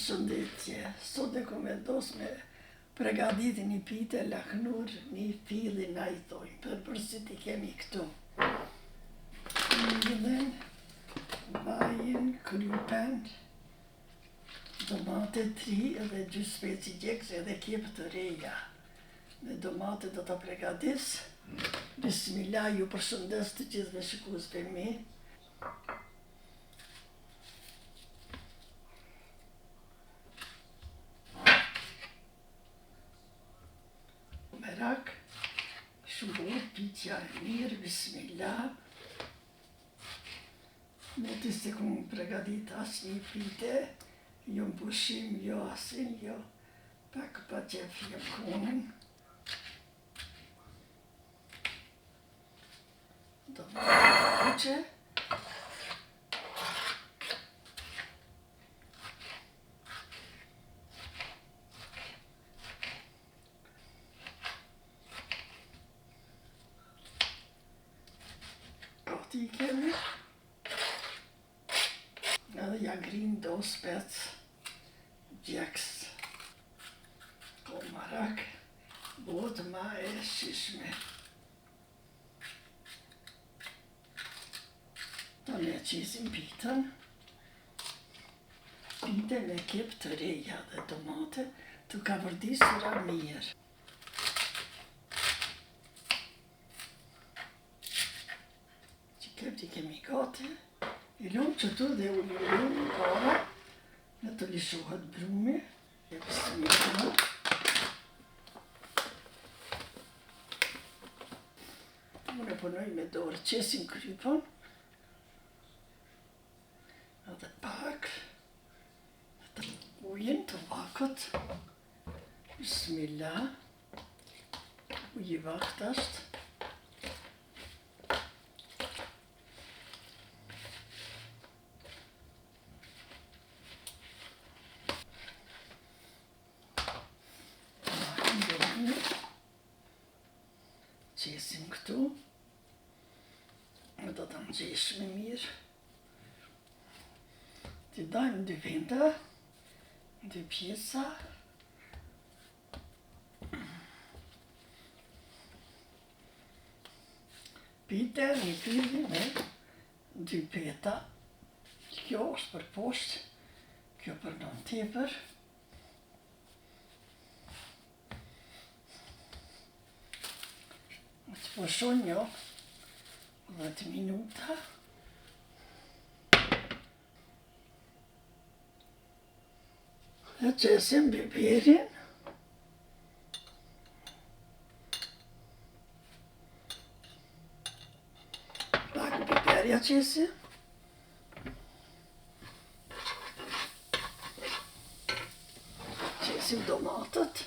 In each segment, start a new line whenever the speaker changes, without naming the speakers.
Përshëndetje, sot e kom vendos me përgatitin një pite laknur, një FiLLi na I thojnë, përsit I kemi këtu. Millen, vajin, krypen, domate 3 edhe gjysmë speci gjeks edhe kjep të reja. Me domate do ta përgatis. Bismillah, ju përshëndes të gjithë me shikues për mi. Merak, shumur, pitja e mirë, bismillah. Moti se kom përgatit as një pite, jo në pushim, jo asin, jo pak pa qef jem konën. Domate kuqe. Gati kemi. Edhe ja grim do spec gjeks. Komarak, bot ma e shishme. Ta ne qisim pitën. Pite me kep të reja dhe domate të ka vërdisura mirë. Që kep I kemi gati. I lumë që tu dhe u lumë para në të lishohet brumi. E bismillah. Unë e punoj me dorë, qesim krypën. Edhe pak. Ujin të vakët. Bismillah. Uji vakt ashtë. Qesim këtu. Dhe do të nxesh me mirë. T'i dajmë 2 venda, 2 pjesa. Pite, një FiLLi me 2 peta. Kjo është për poshtë, kjo për nën tepër. Të poshon një 10 minuta. E qesim biberin. Pak biberja qesim. Qesim domatët.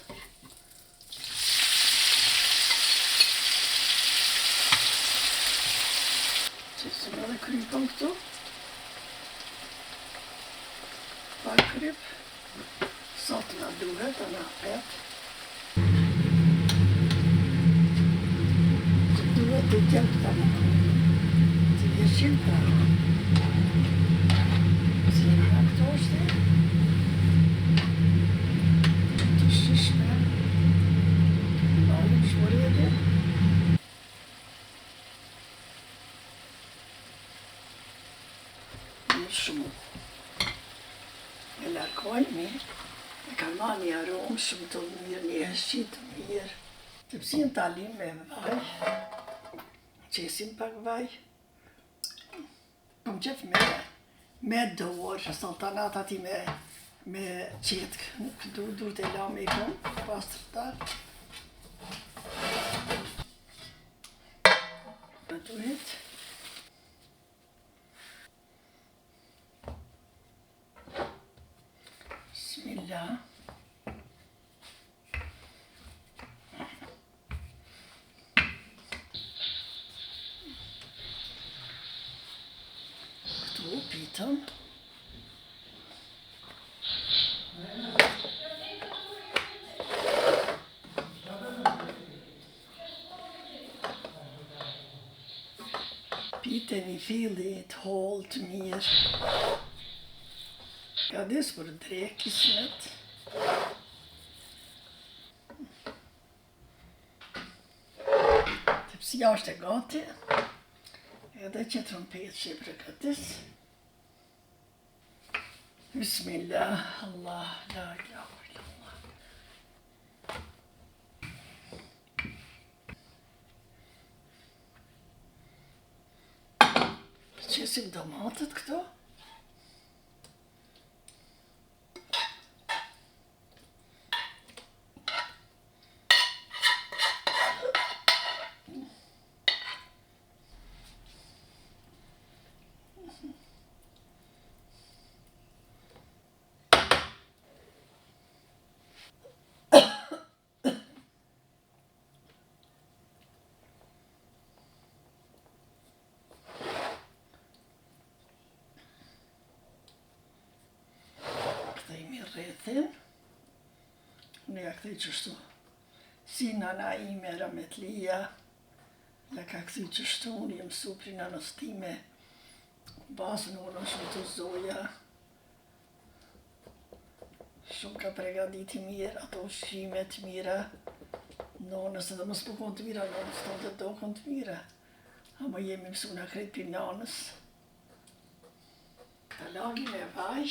Qesim edhe krypën këtu. Pak kryp. Sa të nga duhet, të nga pet. Që duhet të tjep të nga të vjeshim të si nga këto është të shishme malim shmëredi. Mirë shumë. E larkojmi. E ka ma një aromë shumë të mirë, një heshqit mirë. Të pësim talim me vaj. Qesim pak vaj. Kom qef me dorë, saltanat ati me qetkë. Nuk dur të la me I kom, pastër ta. Me duhet. Bismillah. Këtu pitën. Pite një FiLLi të hollë të mirë. pregadis për drejt kismet. Tepsia është e gati. Edhe që trompet që i pregadis. Bismillah, Allah, la ilaha illallah. Qesim domatet këto. Kthejmë i rrethin. Unë ja kthej qështu. Si nana ime Rametlia, ja ka kthy qështu, unë jem supri nanës time, basën unë shumë të zoja. Shumë ka pregaditi mirë, ato ushqime të mira. Nonës edhe mos bukon të mira, nonës tonë të dokon të mira. Ama jemi mësuna krejt për nanës. Këta lagi me vaj.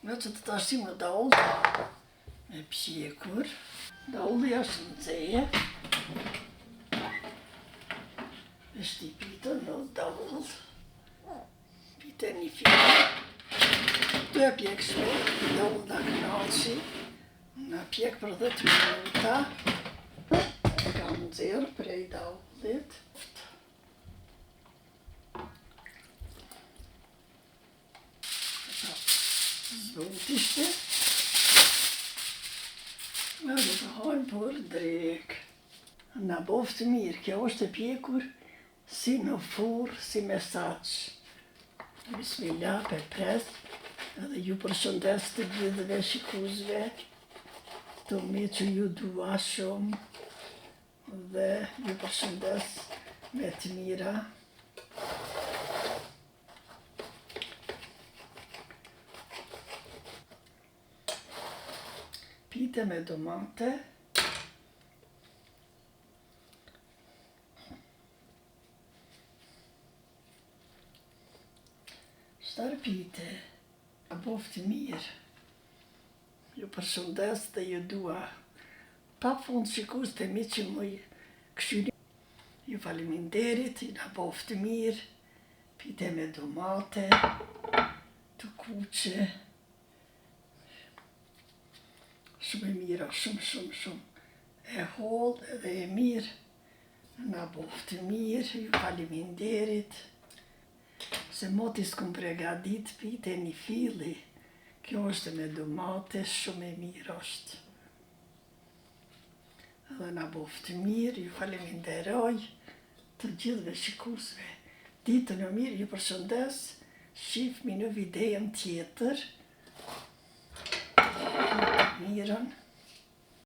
Në që të tashtim në daull, me pjekur. Daulli është në ceje. E shti pitën në daull. Pite një fjallë. Të e pjek shme, daull da kënaqi. Në pjek për 10 minuta. E kam nëzirë prej daullit. Zvut ishte. Edhe të hajmë për drek. Në boftë mirë, kjo është e pjekur si në furrë, si mesaq. Bismillah, për pres. Edhe ju përshëndes të gjithëve shikuzve. Të me që ju dua shumë. Dhe ju përshëndes me të mira. Pite me domate. Shtar pite. A boftë mirë. Ju përshëndes dhe ju dua. Pa fund shikus të mi që më këshyri. Ju faleminderit, i na boftë mirë. Pite me domate. Të kuqe. Shumë e mira, shumë. E hollë edhe e mirë. Na boftë mirë, ju faleminderit. Se moti s'kum pregadit pite një FiLLi. Kjo është me domate, shumë e mirë është. Edhe na boftë mirë, ju faleminderoj të gjithëve shikusve. Ditën e mirë, ju përshëndes, shifmi në videon tjetër. Mirën.